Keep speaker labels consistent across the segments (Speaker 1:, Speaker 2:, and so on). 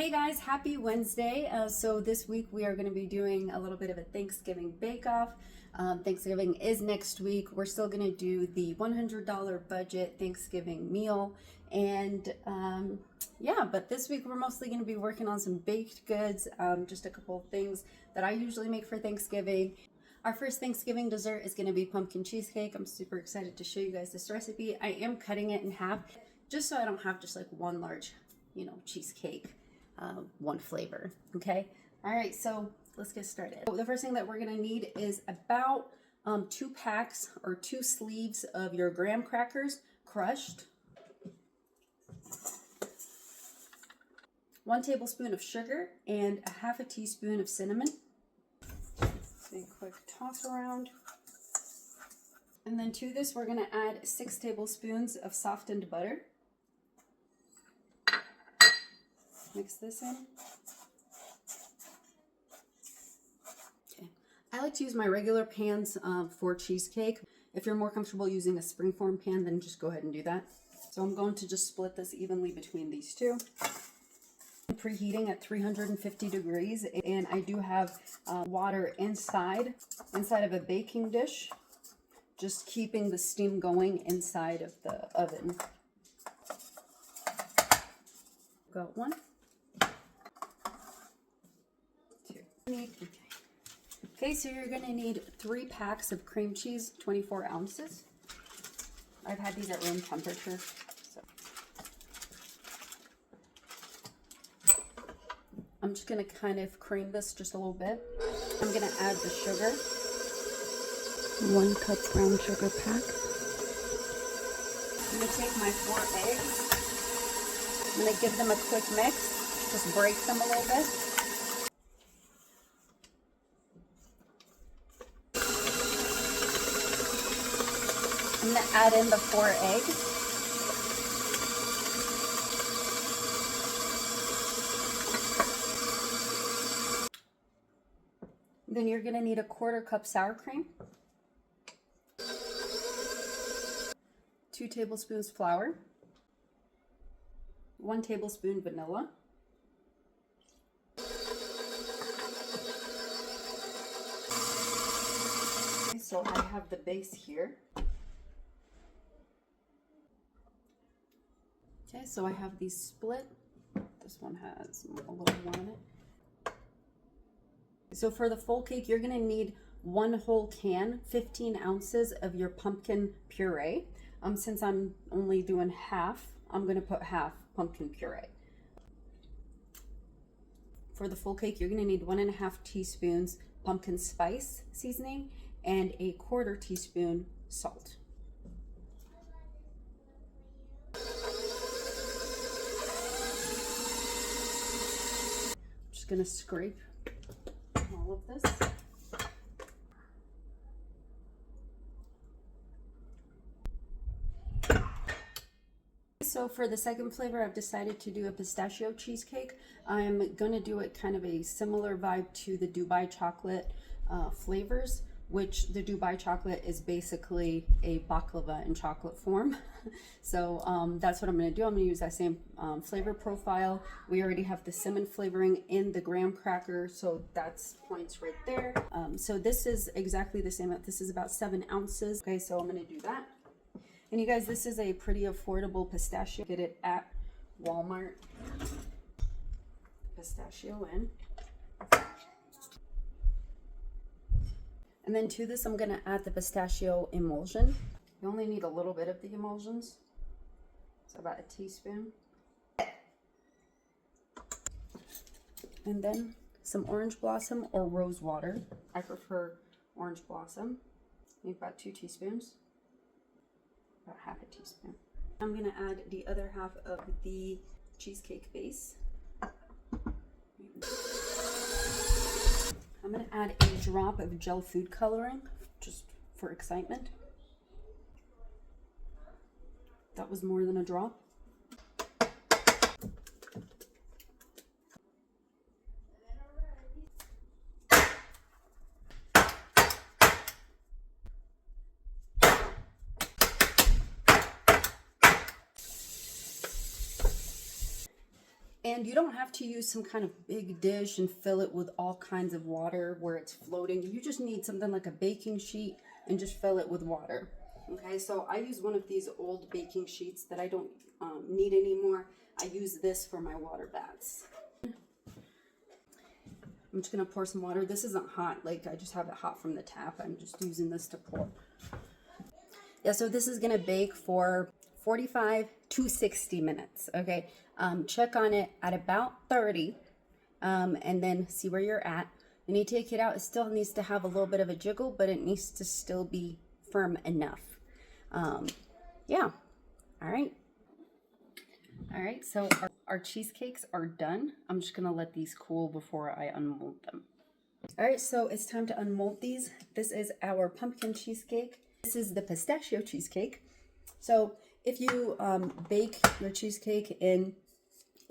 Speaker 1: Hey guys, happy Wednesday. So this week we are going to be doing a little bit of a Thanksgiving bake-off. Thanksgiving is next week. We're still going to do the $100 budget Thanksgiving meal. And yeah, but this week we're mostly going to be working on some baked goods, just a couple of things that I usually make for Thanksgiving. Our first Thanksgiving dessert is going to be pumpkin cheesecake. I'm super excited to show you guys this recipe. I am cutting it in half just so I don't have just like one large, cheesecake. One flavor. Okay. All right. So let's get started. So the first thing that we're going to need is about 2 packs or 2 sleeves of your graham crackers crushed, 1 tablespoon of sugar, and a ½ teaspoon of cinnamon. So a quick toss around. And then to this, we're going to add 6 tablespoons of softened butter. Mix this in. Okay. I like to use my regular pans for cheesecake. If you're more comfortable using a springform pan, then just go ahead and do that. So I'm going to just split this evenly between these two. I'm preheating at 350 degrees, and I do have water inside of a baking dish, just keeping the steam going inside of the oven. Got 1. Okay, so you're going to need 3 packs of cream cheese, 24 ounces. I've had these at room temperature. So I'm just going to kind of cream this just a little bit. I'm going to add the sugar. 1 cup brown sugar pack. I'm going to take my 4 eggs. I'm going to give them a quick mix. Just break them a little bit. I'm going to add in the 4 eggs. Then you're going to need a 1/4 cup sour cream, 2 tablespoons flour, 1 tablespoon vanilla, so I have the base here. Okay, so I have these split. This one has a little more in it. So for the full cake, you're going to need 1 whole can, 15 ounces of your pumpkin puree. Since I'm only doing half, I'm going to put half pumpkin puree. For the full cake, you're going to need 1½ teaspoons pumpkin spice seasoning and a 1/4 teaspoon salt. Going to scrape all of this. So for the second flavor, I've decided to do a pistachio cheesecake. I'm going to do it kind of a similar vibe to the Dubai chocolate flavors, which the Dubai chocolate is basically a baklava in chocolate form. So that's what I'm going to do. I'm going to use that same flavor profile. We already have the cinnamon flavoring in the graham cracker, so that's points right there. So this is exactly the same. This is about 7 ounces. Okay, so I'm going to do that. And you guys, this is a pretty affordable pistachio. Get it at Walmart. Pistachio in. And then to this, I'm going to add the pistachio emulsion. You only need a little bit of the emulsions, so about a teaspoon. And then some orange blossom or rose water. I prefer orange blossom. Maybe about 2 teaspoons, about ½ teaspoon. I'm going to add the other half of the cheesecake base. I'm going to add a drop of gel food coloring, just for excitement. That was more than a drop. And you don't have to use some kind of big dish and fill it with all kinds of water where it's floating. You just need something like a baking sheet and just fill it with water. Okay, so I use one of these old baking sheets that I don't need anymore. I use this for my water baths. I'm just gonna pour some water. This isn't hot, like I just have it hot from the tap. I'm just using this to pour. Yeah, so this is gonna bake for 45 to 60 minutes, okay? Check on it at about 30, and then see where you're at. When you take it out, it still needs to have a little bit of a jiggle, but it needs to still be firm enough. Yeah, all right. All right, so our cheesecakes are done. I'm just gonna let these cool before I unmold them. All right, so it's time to unmold these. This is our pumpkin cheesecake. This is the pistachio cheesecake. So if you bake your cheesecake in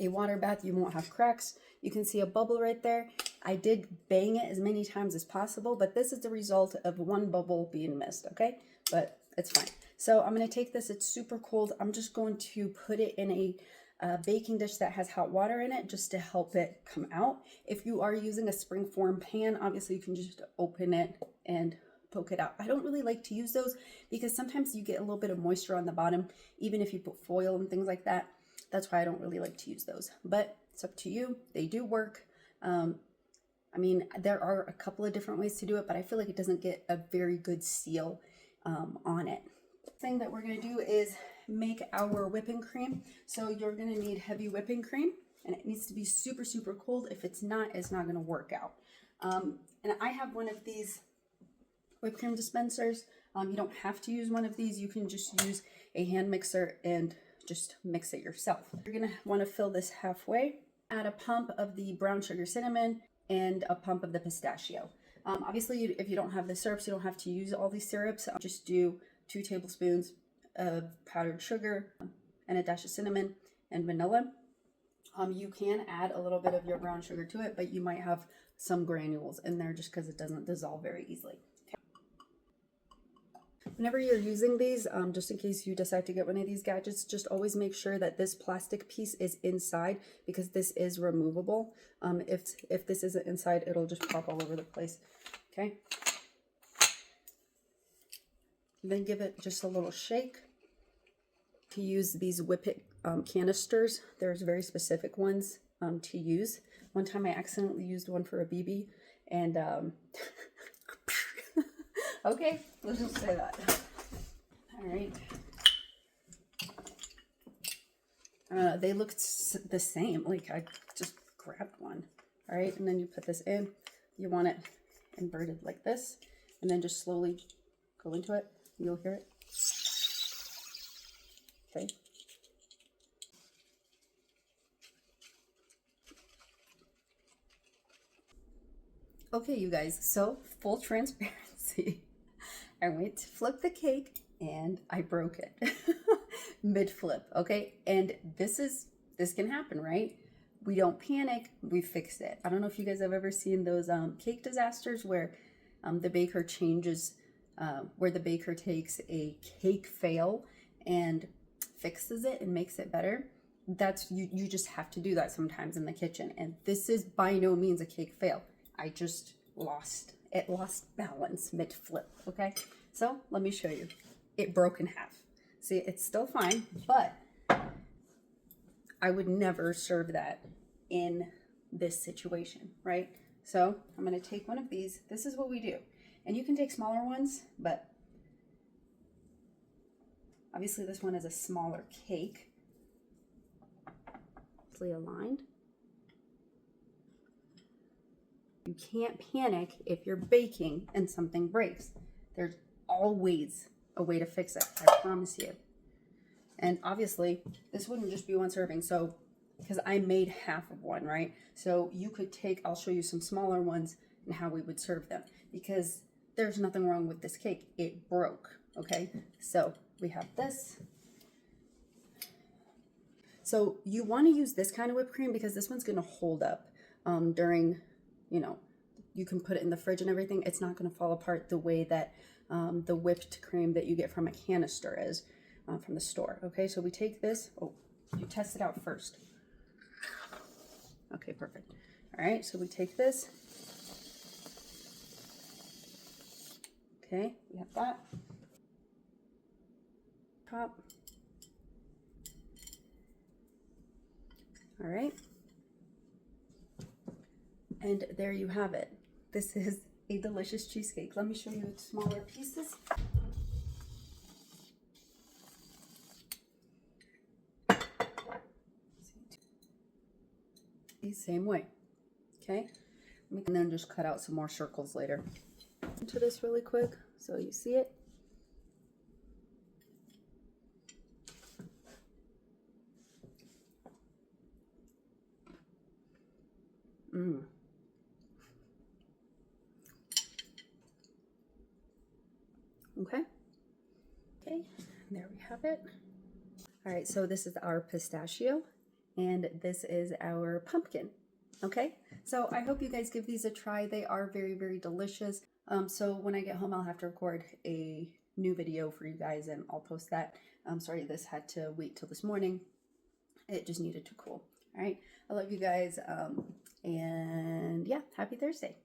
Speaker 1: a water bath, you won't have cracks. You can see a bubble right there. I did bang it as many times as possible, but this is the result of one bubble being missed, okay? But it's fine. So I'm gonna take this, it's super cold. I'm just going to put it in a baking dish that has hot water in it just to help it come out. If you are using a springform pan, obviously you can just open it and poke it out. I don't really like to use those because sometimes you get a little bit of moisture on the bottom, even if you put foil and things like that. That's why I don't really like to use those, but it's up to you. They do work. I mean, there are a couple of different ways to do it, but I feel like it doesn't get a very good seal on it. Thing that we're gonna do is make our whipping cream. So you're gonna need heavy whipping cream, and it needs to be super, super cold. If it's not gonna work out. And I have one of these whipped cream dispensers. You don't have to use one of these. You can just use a hand mixer and just mix it yourself. You're gonna wanna fill this halfway. Add a pump of the brown sugar cinnamon and a pump of the pistachio. Obviously, if you don't have the syrups, you don't have to use all these syrups. Just do 2 tablespoons of powdered sugar and a dash of cinnamon and vanilla. You can add a little bit of your brown sugar to it, but you might have some granules in there just because it doesn't dissolve very easily. Okay. Whenever you're using these, just in case you decide to get one of these gadgets, just always make sure that this plastic piece is inside because this is removable. If this isn't inside, it'll just pop all over the place. Okay. Then give it just a little shake. To use these whip it canisters, there's very specific ones to use. One time I accidentally used one for a BB and okay, let's just say that. All right. They looked the same, like I just grabbed one. All right, and then you put this in. You want it inverted like this, and then just slowly go into it. You'll hear it. Okay. Okay, you guys, so full transparency. I went to flip the cake and I broke it mid-flip, okay? And this can happen, right? We don't panic, we fix it. I don't know if you guys have ever seen those cake disasters where the baker changes, where the baker takes a cake fail and fixes it and makes it better. That's you just have to do that sometimes in the kitchen. And this is by no means a cake fail. I just lost balance mid-flip, okay? So let me show you. It broke in half. See, it's still fine, but I would never serve that in this situation, right? So I'm gonna take one of these. This is what we do. And you can take smaller ones, but obviously this one is a smaller cake. Nicely aligned. You can't panic if you're baking and something breaks. There's always a way to fix it, I promise you. And obviously, this wouldn't just be one serving, so, because I made half of one, right? So you could take, I'll show you some smaller ones and how we would serve them, because there's nothing wrong with this cake. It broke, okay? So we have this. So you want to use this kind of whipped cream because this one's going to hold up during, you know, you can put it in the fridge and everything. It's not going to fall apart the way that the whipped cream that you get from a canister is from the store. Okay, so we take this. Oh, you test it out first. Okay, perfect. All right, so we take this. Okay, we have that. Top. All right. And there you have it. This is a delicious cheesecake. Let me show you smaller pieces. The same way. Okay. We can then just cut out some more circles later. Into this really quick so you see it. Okay. Okay, there we have it. All right, so this is our pistachio and this is our pumpkin. Okay, so I hope you guys give these a try. They are very, very delicious. So when I get home, I'll have to record a new video for you guys and I'll post that. I'm sorry, this had to wait till this morning. It just needed to cool. All right, I love you guys. And yeah, happy Thursday.